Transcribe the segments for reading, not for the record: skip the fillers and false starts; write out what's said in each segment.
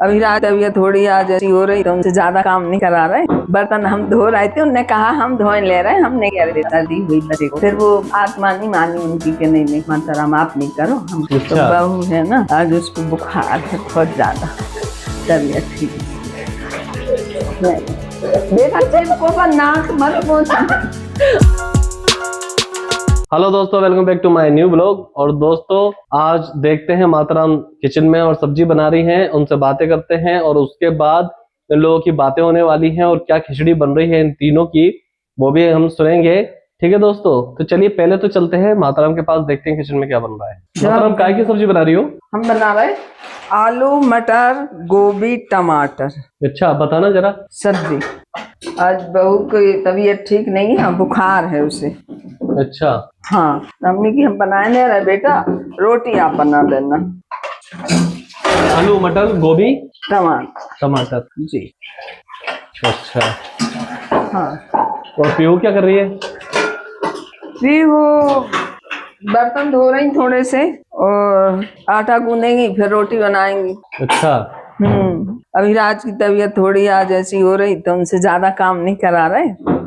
अभी रात तबीयत थोड़ी आज ऐसी हो रही तो उनसे ज्यादा काम नहीं करा रहे। बर्तन हम धो रहे थे, उनने कहा हम धोए ले रहे हैं, हम नहीं कह रहे सर्दी हुई बच्चे को। फिर वो आत्मा नहीं मानी उनकी कि नहीं माताराम आप नहीं करो, हम तो बहू है ना। आज उसको बुखार है बहुत ज्यादा, तबीयत ठीक बेटा चिपको पर नाक मत पहुंचा। हेलो दोस्तों, welcome back to my new blog. और दोस्तों आज देखते हैं माताराम किचन में और सब्जी बना रही हैं, उनसे बातें करते हैं और उसके बाद इन लोगों की बातें होने वाली हैं और क्या खिचड़ी बन रही है इन तीनों की वो भी हम सुनेंगे। ठीक है दोस्तों, तो चलिए पहले तो चलते हैं माताराम के पास, देखते हैं किचन में क्या बन रहा है। माताराम काय की सब्जी बना रही हो? हम बना रहे आलू मटर गोभी टमाटर। अच्छा बताना जरा। सब्जी आज बहू की तबीयत ठीक नहीं है, बुखार है उसे। अच्छा हाँ, हमने की हम बनाए नहीं रहे बेटा, रोटी आप बना देना। आलू मटर गोभी टमाटर जी। अच्छा हाँ, और पीहू क्या कर रही है? पीहू बर्तन धो रही थोड़े से और आटा गूंदेंगी फिर रोटी बनाएंगी। अच्छा अभी राज की तबीयत थोड़ी आज ऐसी हो रही तो उनसे ज्यादा काम नहीं करा रहे।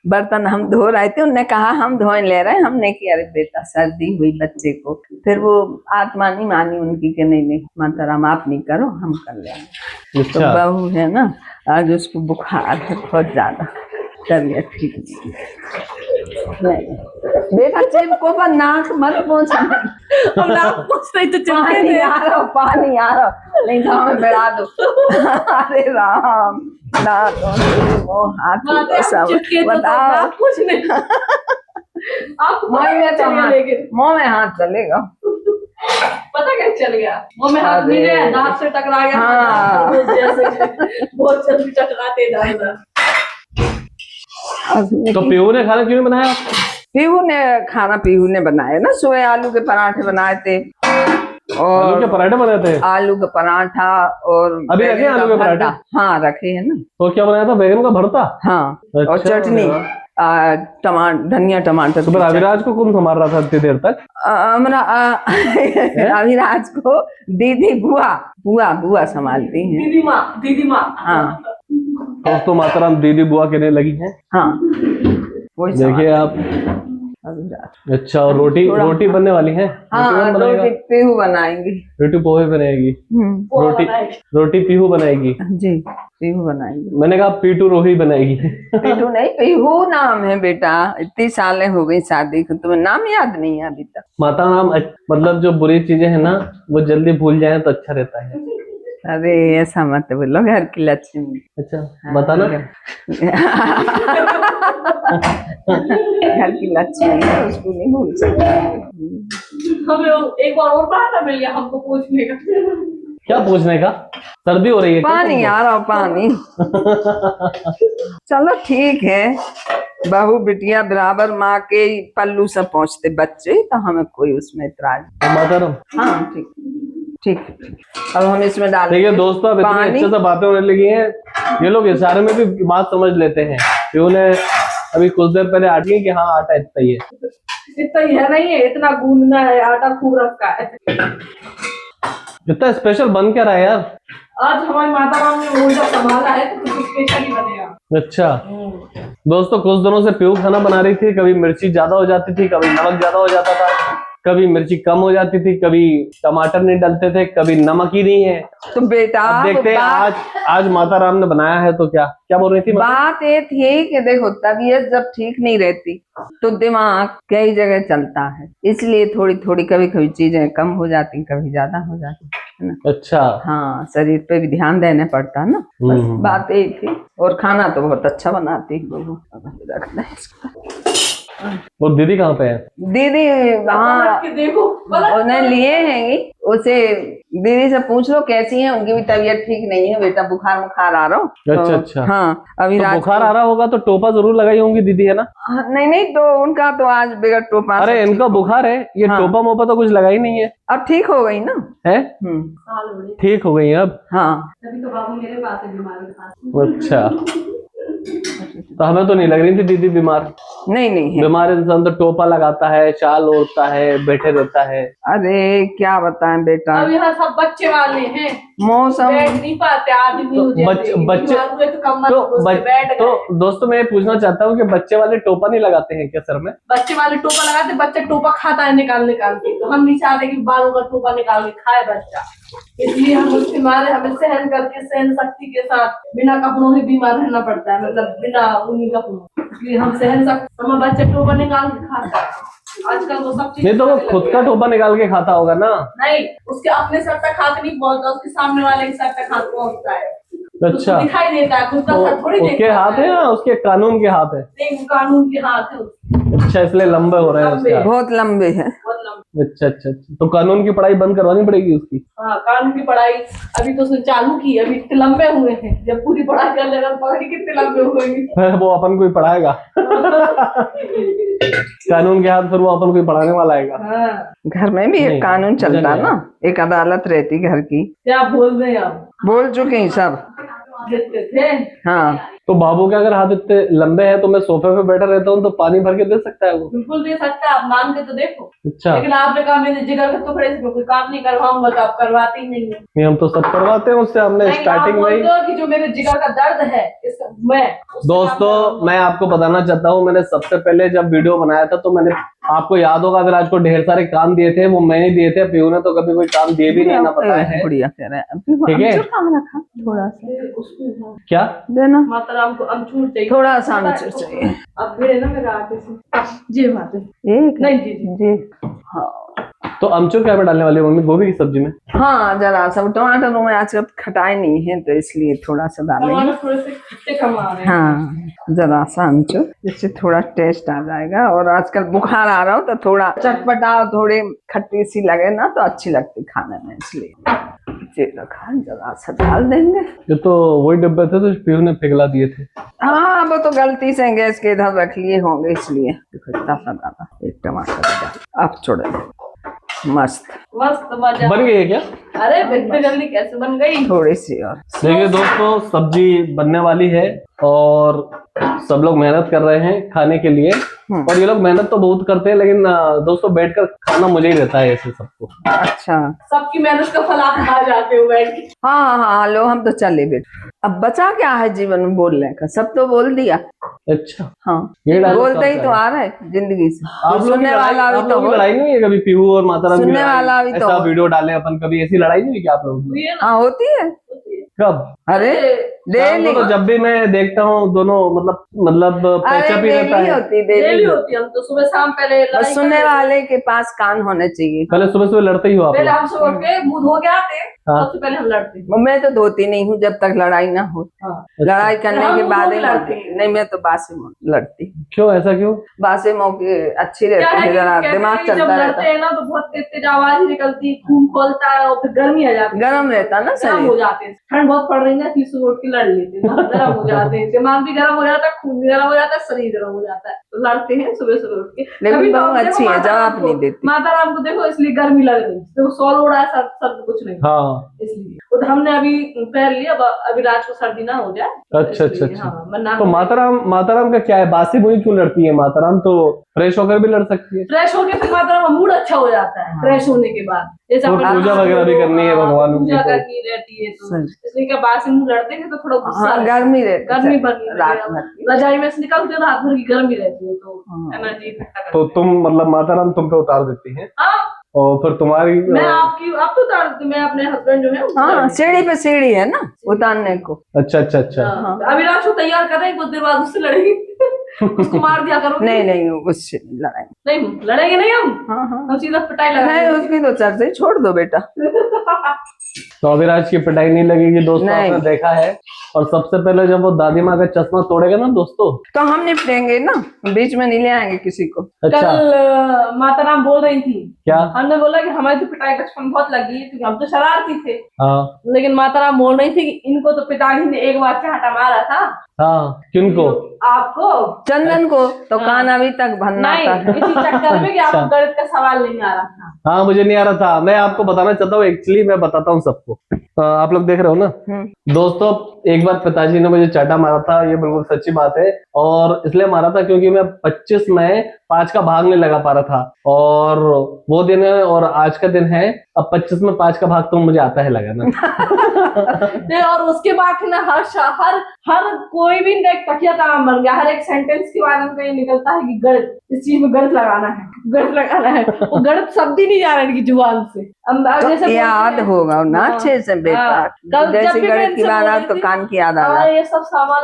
बर्तन हम धो रहे थे, उनने कहा हम धोए ले रहे हैं, हमने किया अरे बेटा सर्दी हुई बच्चे को। फिर वो आत्मा नहीं मानी उनकी कि नहीं माताराम आप नहीं करो, हम कर लेंगे। अच्छा। तो बहू है ना, आज उसको बुखार है बहुत ज्यादा, तबीयत ठीक नहीं। बेटा चिपको पर नाक मत पहुंचा। पानी आ रहा नहीं तो हमें बढ़ा दो। अरे राम ना तो हाथ बताओ कुछ नहीं। मुँह में हाथ चलेगा, पता क्या चल गया? मुँह में हाथ मिले, दांत से टकरा गया। हाँ। बहुत जल्दी टकराते दांत। तो पीहू ने खाना क्यों नहीं बनाया? पीहू ने बनाया ना, सुबह आलू के पराठे बनाए थे और आलू के पराठे बनाए थे। आलू का पराठा और अभी रखे आलू के पराठे? हाँ रखे हैं ना। तो क्या बनाया था? बैगन का भरता। हाँ अच्छा, और चटनी टमाटर धनिया टमाटर। तो अभिराज को कौन संभाल रहा था इतनी देर तक? अभिराज को दीदी बुआ संभालती है। दीदी माँ। हाँ दोस्तों माताराम दीदी बुआ कहने लगी हैं। हाँ देखिए आप। अच्छा, और रोटी बनने वाली है? हाँ रोटी पीहू बनाएंगी। रोटी पोहे बनाएगी। रोटी पीहू बनाएगी जी, पीहू बनाएगी। मैंने कहा पीटू रोही बनाएगी। पीटू नहीं, पीहू नाम है बेटा। इतनी सालें हो गई शादी को, तुम्हें नाम याद नहीं है अभी तक? माताराम मतलब जो बुरी चीजें है ना वो जल्दी भूल जाए तो अच्छा रहता है। अरे ऐसा मत बोलो, घर की लक्ष्मी। अच्छा बताना। घर की लक्ष्मी है, उसको नहीं भूल सकते। हमें एक बार और बहाना मिल गया हमको पूछने का। क्या पूछने का? सर्दी हो रही है? पानी आ रहा पानी। चलो ठीक है, बहू बिटिया बराबर, माँ के पल्लू से पहुँचते बच्चे, तो हमें कोई उसमें इतराज। माताराम हाँ ठीक ठीक। अब हम इसमें डाल देखिए दोस्तों, अब इतनी अच्छे से बातें होने लगी हैं, ये लोग इशारे में भी बात समझ लेते हैं। उन्हें अभी कुछ देर पहले आटी कि हाँ आटा इतना ही है। इतना ही है नहीं है, इतना गूंदना है, आटा खूब रखा है। इतना स्पेशल बन क्या रहा है यार? आज हमारी माताराम ने ऊर्जा संभाला है तो कुछ स्पेशल ही बनेगा। अच्छा दोस्तों, कुछ दिनों से पीहू खाना बना रही थी, कभी मिर्ची ज्यादा हो जाती थी, कभी नमक ज्यादा हो जाता था, कभी मिर्ची कम हो जाती थी, कभी टमाटर नहीं डलते थे, कभी नमक ही नहीं है। तो बेटा देखते हैं आज माताराम ने बनाया है तो क्या बोल रही थी? बात ये थी कि देखो तबीयत जब ठीक नहीं रहती तो दिमाग कई जगह चलता है, इसलिए थोड़ी थोड़ी कभी कभी चीजें कम हो जाती, कभी ज्यादा हो जाती है ना। अच्छा हाँ, शरीर पे भी ध्यान देना पड़ता है ना। बस बात यही थी। और खाना तो बहुत अच्छा बनाती है। और दीदी कहाँ पे है? दीदी वहाँ उन्हें लिए हैं, उसे दीदी से पूछ लो कैसी है, उनकी भी तबीयत ठीक नहीं है बेटा, बुखार आ रहा हो। अच्छा अच्छा। हाँ अभी तो बुखार आ रहा होगा तो टोपा जरूर लगाई होंगी दीदी, है ना? नहीं तो उनका तो आज बगैर टोपा। अरे इनका बुखार है, ये टोपा मोपा तो कुछ लगाई नहीं है। अब ठीक हो गई ना? है ठीक हो गई अब। हाँ तभी तो बाबू मेरे पास है, बीमारी के पास। अच्छा तो हमें तो नहीं लग रही थी दीदी बीमार। नहीं है। बीमार इंसान तो टोपा लगाता है, शाल ओढ़ता है, बैठे रहता है। अरे क्या बताएं बेटा, अब यहाँ सब बच्चे वाले हैं। मौसम बैठ नहीं पाते आदमी हो जैसे, बच्चे बीमार हुए तो कमर घुस के बैठ गए। तो दोस्तों मैं ये पूछना चाहता हूँ कि बच्चे वाले टोपा नहीं लगाते हैं क्या सर में? बच्चे वाले टोपा लगाते, बच्चा टोपा खाता है निकाल निकाल के, तो हम नहीं चाहते कि बालों का टोपा निकाल के खाए बच्चा, इसलिए हम उसके मारे हमें सहन करके सहन शक्ति के साथ बिना कपड़ों ही बीमार रहना पड़ता है, मतलब बिना ऊनी कपड़ों, इसलिए हम सहन सकते। हमारा बच्चा टोपा निकाल के खाता है आजकल, वो सब चीज नहीं तो वो खुद का टोपा निकाल के खाता होगा ना? नहीं, उसके अपने सर तक हाथ नहीं पहुंचता, उसके सामने वाले के सर तक हाथ पहुंचता है। अच्छा, दिखाई देता है, खुद का सर थोड़ी उसके देखता हाथ है या उसके कानून के हाथ है? नहीं, वो कानून के हाथ है उसके। अच्छा, इसलिए लंबे हो रहे हैं उसके हाथ। बहुत लंबे हैं। बहुत लंबे। अच्छा अच्छा अच्छा, तो कानून की पढ़ाई बंद करवानी पड़ेगी उसकी। हाँ, कानून की पढ़ाई अभी तो उसने चालू की, अभी इतने लंबे हुए हैं, जब पूरी पढ़ाई कर लेगा तो पता नहीं कितने लंबे हुएंगे। वो अपन को ही पढ़ाएगा। कानून के हाथ, फिर वो अपन को ही पढ़ाने वाला आएगा। हाँ, घर में भी नहीं, एक कानून चलता ना, एक अदालत रहती घर की। क्या बोल रहे हैं आप? बोल चुके हैं सब। देखते थे। हाँ, तो बाबू के अगर हाथ इतने लंबे हैं तो मैं सोफे पे बैठा रहता हूँ तो पानी भर के दे सकता है वो? बिल्कुल दे सकता है, आप मांग के तो देखो। अच्छा, लेकिन आपने कहा मेरे जिगर के टुकड़े से मैं कोई काम नहीं करवाऊंगा, तो आप करवाते ही नहीं है। नहीं हम तो सब करवाते हैं उससे, हमने नहीं, स्टार्टिंग आप में ही। बोलते हो कि जो मेरे जिगर का दर्द है उससे दोस्तों मैं आपको बताना चाहता हूँ, मैंने सबसे पहले जब वीडियो बनाया था तो मैंने, आपको याद होगा विराज को ढेर सारे काम दिए थे, वो मैंने दिए थे, पीयू ने तो कभी कोई काम दिए भी नहीं, ना बताया है। बढ़िया कह रहे हैं। ठीक है। अमचूर कहाँ रखा? थोड़ा सा उसको क्या देना, माता राम को अमचूर चाहिए, थोड़ा सा अमचूर चाहिए। अब भिड़े ना मेरे आटे से। जी माते एक नहीं, जी जी जी। हाँ तो अमचूर क्या में डालने वाली है मम्मी? गोभी की सब्जी में? हाँ, जरा सा टमाटरों में आजकल खटाई नहीं है तो इसलिए थोड़ा सा डालेंगे। टमाटर थोड़े से खट्टे कम आ रहे हैं। हाँ, जरा सा अमचूर, जिससे थोड़ा टेस्ट आ जाएगा। और आजकल बुखार आ रहा हो तो थोड़ा चटपटा, थोड़े खट्टी सी लगे ना तो अच्छी लगती खाने में, इसलिए ये रखा, जरा सा डाल देंगे। ये तो वही डब्बे थे तो पीयू ने पिघला दिए थे। हाँ, वो तो गलती से गैस के इधर रख लिए होंगे इसलिए। देखो इतना सा डाला, एक टमाटर डाल, अब छोड़ दे। मस्त मस्त मजा बन गई है क्या? अरे इतनी जल्दी कैसे बन गई? थोड़ी सी और। देखिए दोस्तों, सब्जी बनने वाली है और सब लोग मेहनत कर रहे हैं खाने के लिए। और ये लोग मेहनत तो बहुत करते हैं, लेकिन दोस्तों बैठकर खाना मुझे ही रहता है ऐसे सबको। अच्छा, सबकी मेहनत का फल आप खा जाते हो बैठ के। हाँ हाँ, लो हम तो चले बेटे। अब बचा क्या है जीवन में बोलने का? सब तो बोल दिया। अच्छा, हाँ, ये डायलॉग बोलते ही कब तो का है? आ रहा है जिंदगी से। आप लोग की सुनने लड़ाई, वाला भी आप तो लोगों की हो। लड़ाई नहीं है कभी पीयू और माताराम की सुनने लड़ाई? वाला भी तो ऐसा हो। वीडियो डाले अपन कभी, ऐसी लड़ाई नहीं हुई क्या आप लोगों की? हुई है ना? हाँ, होती है। कब? अरे शाम को डेली, तो जब भी मैं देखता हूँ दोनों मतलब अरे पैचअप ही रहता डेली है। होती, डेली डेली। होती है, हम तो सुबह शाम पहले बस लड़ाई सुनने कर लेते हैं। वाले के पास कान होने चाहिए। पहले सुबह सुबह लड़ते ही हो आप पहले लोग? हम सब उठ के मुंह धो के आते हैं, हाँ। सबसे पहले हम लड़ते हैं। मैं तो धोती नहीं हूँ जब तक लड़ाई ना हो। हाँ। लड़ाई करने हम के लोग बाद भी ही लड़ते लड़ती। हैं। नहीं, मैं तो बासी में लड़ती। क्यों, ऐसा क्यों? बासी मौके अच्छी क्या रहती है है, कि जरा कहते दिमाग हैं कि जब चलता लड़ते रहता, हैं ना तो बहुत तेज तेज आवाज ही निकलती है, खून खोलता है और फिर गर्मी आ जाती है, गरम रहता ना गर्म शरीर। हो जाते हैं। ठंड बहुत पड़ रही है इसलिए सुबह उठ के लड़ लेते हैं, बहुत गर्म हो जाते हैं, दिमाग भी गर्म हो जाता है, खून भी गर्म हो जाता है, शरीर गर्म हो जाता है, तो लड़ते हैं सुबह सुबह उठ के। लेकिन कभी तो बहू देखो अच्छी है, माता जवाब राम को- नहीं देती। माता राम को देखो इसलिए गर्मी लग रही, तो सॉल उड़ा है, सर कुछ नहीं, हाँ, इसलिए वो तो हमने अभी पहन लिया, अभी रात को सर्दी ना हो जाए। अच्छा अच्छा इसलिए, अच्छा। हाँ, वरना तो माताराम का क्या है? बासी मुई क्यों लड़ती है माताराम? तो फ्रेश होकर भी लड़ सकती है। फ्रेश होके फिर माता राम का मूड अच्छा हो जाता है फ्रेश होने के बाद। जैसे तो अपने पूजा वगैरह भी करनी है भगवान की, पूजा तो करनी रहती है, तो सही। इसलिए क्या बासी मुंह लड़ते हैं तो थोड़ा गुस्सा हाँ, रहता है। गर्मी रहती, गर्मी बनी रात भर की। रजाई में से निकलते हैं तो रात भर की गर्मी रहती है, तो हाँ। एनर्जी इकट्ठा करते तो तुम मतलब माताराम तुम पे उतार देती है हैं। हाँ, और फिर तुम्हारी मैं आपकी आप तो उतारती, मैं अपने हस्बैंड जो है उसको हाँ, उतार देती सीढ़ी पे सीढ़ी है ना उतारने को। अच्छा अच्छा अच्छा। हूँ। हाँ, अभी रात को तैयार कर रहे हैं, कुछ देर बाद उससे लड़ेंगे। उसको मार दिया करोगे? नहीं नहीं, उससे लड़ाई। नहीं लड़ेंगे नहीं हम हाँ हाँ, हम सीधा पिटाई नहीं लगाएंगे। उसकी तो चर्चा ही छोड़ दो बेटा। तो अभिराज की पिटाई नहीं लगेगी दोस्तों, नहीं। आपने देखा है। और सबसे पहले जब वो दादी माँ का चश्मा तोड़ेगा ना दोस्तों, तो हम निपटेंगे ना, बीच में नहीं ले आएंगे किसी को। अच्छा कल माता राम बोल रही थी, क्या? हमने बोला कि हमारी तो पिटाई बचपन बहुत लगी है क्योंकि हम तो शरारती थे, हाँ लेकिन माता राम बोल रही थी कि इनको तो पिताजी ने एक बार चाटा मारा था। हाँ, किनको? आपको? चंदन को तो हाँ। कान अभी तक भन्ना नहीं, था। इसी चक्कर में कि आपको अच्छा। गणित का सवाल नहीं आ रहा था। हाँ मुझे नहीं आ रहा था, मैं आपको बताना चाहता हूँ, एक्चुअली मैं बताता हूँ सबको। आप लोग देख रहे हो ना दोस्तों, एक बार पिताजी ने मुझे चाटा मारा था, ये बिल्कुल सच्ची बात है। और इसलिए मारा था क्योंकि मैं 25 में 5 का भाग नहीं लगा पा रहा था, और वो दिन है और आज का दिन है। अब 25 में 5 का भाग तो मुझे आता है लगाना। और उसके बाद ना हर कोई भी एक तकिया का नाम बन गया। हर एक सेंटेंस के बाद हमको ये निकलता है कि गणित, इस चीज में गणित लगाना है, गणित लगाना है। वो गणित शब्द ही नहीं जा रहे इनकी जुबान से। जैसे याद होगा ना अच्छे से बेटा, जैसे गणित की बात आती तो कान की याद आ ये सब सामान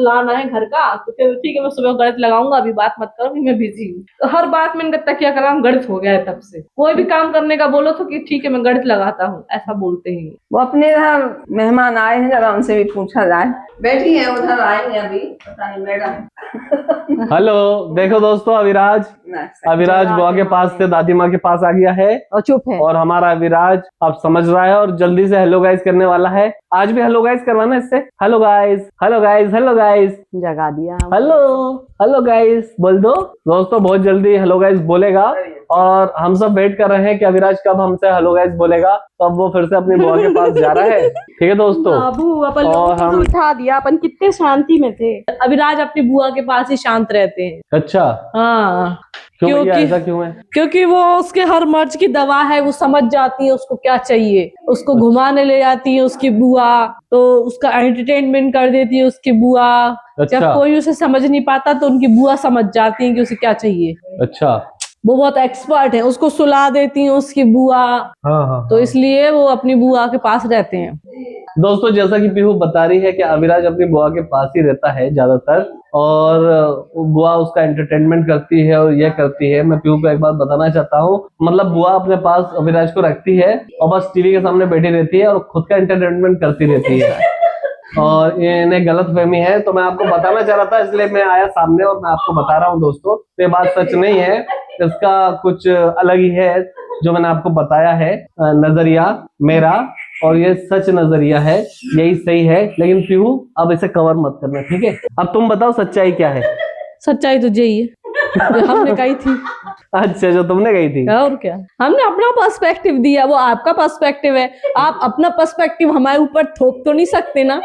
लाना है घर का, तो फिर ठीक है मैं सुबह गणित लगाऊंगा, अभी बात मत करो, मैं बिजी हूँ। तो हर बात में इनका तकिया का नाम गणित हो गया है। तब से कोई भी काम करने का बोलो तो कि ठीक है मैं गणित लगाता हूँ, ऐसा बोलते हैं। वो अपने इधर मेहमान आए हैं, जरा उनसे भी पूछा जाए। बैठी है उधर, आएंगे अभी, पता नहीं मैडम। हेलो, देखो दोस्तों, अविराज बुआ के पास से दादी माँ के पास आ गया है और चुप है। और हमारा अविराज अब समझ रहा है और जल्दी से हेलो गाइस करने वाला है। आज भी हेलो गाइस करवाना इससे। Hello guys, hello guys, hello guys, जगा दिया। हेलो, हेलो गाइस बोल दो। दोस्तों बहुत जल्दी हेलो गाइस बोलेगा और हम सब वेट कर रहे हैं कि अविराज कब हमसे हेलो गाइस बोलेगा, तब वो फिर से अपनी बुआ के पास जा रहा है। ठीक है दोस्तों, बाबू अपन और हम उठा दिया, अपन कितने शांति में थे। अविराज अपनी बुआ के पास ही शांत रहते हैं। अच्छा, हाँ, क्यों भैया, ऐसा क्यों है? क्योंकि वो उसके हर मर्ज की दवा है, वो समझ जाती है उसको क्या चाहिए। उसको घुमाने ले जाती है उसकी बुआ, तो उसका एंटरटेनमेंट कर देती है उसकी बुआ। अच्छा। जब कोई उसे समझ नहीं पाता तो उनकी बुआ समझ जाती है कि उसे क्या चाहिए। अच्छा, वो बहुत एक्सपर्ट है, उसको सुला देती है उसकी बुआ। हाँ। तो इसलिए वो अपनी बुआ के पास रहते हैं। दोस्तों जैसा कि पीहू बता रही है कि अविराज अपनी बुआ के पास ही रहता है ज्यादातर, और बुआ उसका एंटरटेनमेंट करती है और ये करती है। मैं पीहू को एक बात बताना चाहता हूँ, मतलब बुआ अपने पास अविराज को रखती है और बस टीवी के सामने बैठी रहती है और खुद का एंटरटेनमेंट करती रहती है, और ये इन्हें गलत फहमी है। तो मैं आपको बताना चाह रहा था, इसलिए मैं आया सामने और मैं आपको बता रहा हूँ दोस्तों, ये बात सच नहीं है, इसका कुछ अलग ही है जो मैंने आपको बताया है नजरिया मेरा, और ये सच नजरिया है, यही सही है। लेकिन पीहू अब इसे कवर मत करना, ठीक है? अब तुम बताओ सच्चाई क्या है? सच्चाई तो यही है जो हमने कही थी। अच्छा, जो तुमने कही थी। और क्या, हमने अपना पर्सपेक्टिव दिया, वो आपका पर्सपेक्टिव है। आप अपना पर्सपेक्टिव हमारे ऊपर थोप तो नहीं सकते ना।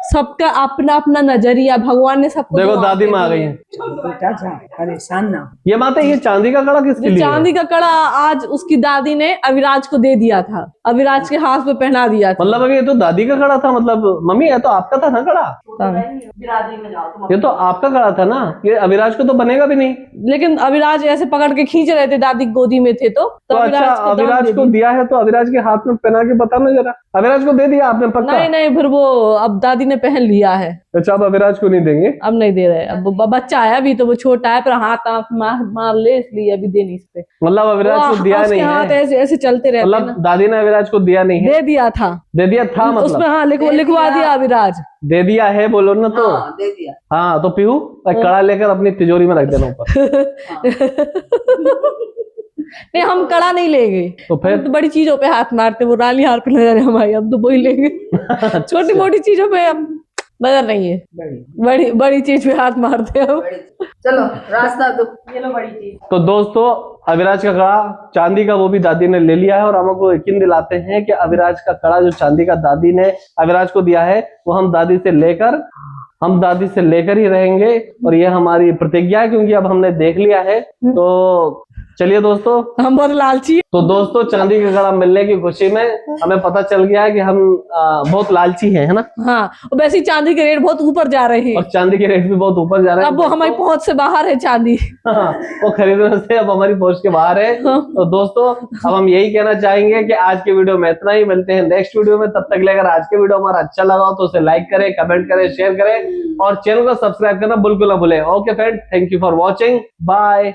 सबका अपना अपना नजरिया, भगवान ने सबको। देखो दादी माँ आ गई है। बेटा जा, परेशान ना। ये बात है, ये चांदी का कड़ा किसके लिए है? चांदी का कड़ा आज उसकी दादी ने अविराज को दे दिया था, अविराज के हाथ में पहना दिया था। मतलब अभी ये तो दादी का कड़ा था, मतलब मम्मी ये तो आपका था ना कड़ा? ये तो आपका कड़ा था ना, ये अविराज को तो बनेगा भी नहीं। लेकिन अविराज ऐसे पकड़ के खींच रहे थे, दादी गोदी में थे तो अच्छा, अविराज को दिया है तो अविराज के हाथ में पहना के बताना जरा। अविराज को दे दिया आपने पक्का? नहीं, फिर वो अब दादी ने पहन लिया है। अच्छा, अब अविराज को नहीं देंगे? अब नहीं दे रहे, अब बच्चा है अभी, तो वो छोटा है, पर हाथ मार ले, इसलिए अभी दे नहीं सकते। मतलब अविराज को दिया नहीं हाथ है? ऐसे चलते रहते हैं। मतलब दादी ने अविराज को दिया नहीं है? दे दिया था। दे दिया था मतलब? उसमें हाँ लिखवा दिया अविराज। दे दिया है बोलो ना तो। हाँ, दे दिया। हाँ तो पीहू कड़ा लेकर अपनी तिजोरी में रख देना ऊपर। नहीं, हम कड़ा नहीं लेंगे, तो फिर तो बड़ी चीजों पे हाथ मारते, वो रानी हार पे नजर है हमारी, हम तो वही लेंगे। छोटी मोटी चीजों पे हम नजर नहीं है, बड़ी चीज पे हाथ मारते हैं हम। चलो रास्ता दो, ये लो बड़ी चीज। तो दोस्तों अविराज का कड़ा चांदी का वो भी दादी ने ले लिया है, और हमको यकीन दिलाते हैं कि अविराज का कड़ा जो चांदी का दादी ने अविराज को दिया है वो हम दादी से लेकर ही रहेंगे, और ये हमारी प्रतिज्ञा है, क्योंकि अब हमने देख लिया है। तो चलिए दोस्तों, हम बहुत लालची हैं। तो दोस्तों चांदी का कड़ा मिलने की खुशी में हमें पता चल गया है कि हम बहुत लालची हैं, है ना? हाँ, और वैसे ही चांदी के रेट बहुत ऊपर जा रहे हैं, और चांदी के रेट भी बहुत ऊपर जा रहे हैं। अब वो हमारी पहुंच से बाहर है चांदी। हाँ, वो खरीदने से अब हमारी पहुंच के बाहर है। तो दोस्तों अब हम यही कहना चाहेंगे कि आज के वीडियो में इतना ही, मिलते हैं नेक्स्ट वीडियो में। तब तक लेकर आज के वीडियो हमारा अच्छा लगा तो उसे लाइक करें, कमेंट करें, शेयर करें और चैनल को सब्सक्राइब करना बिल्कुल ना भूलें। Okay friend, thank you for watching, bye.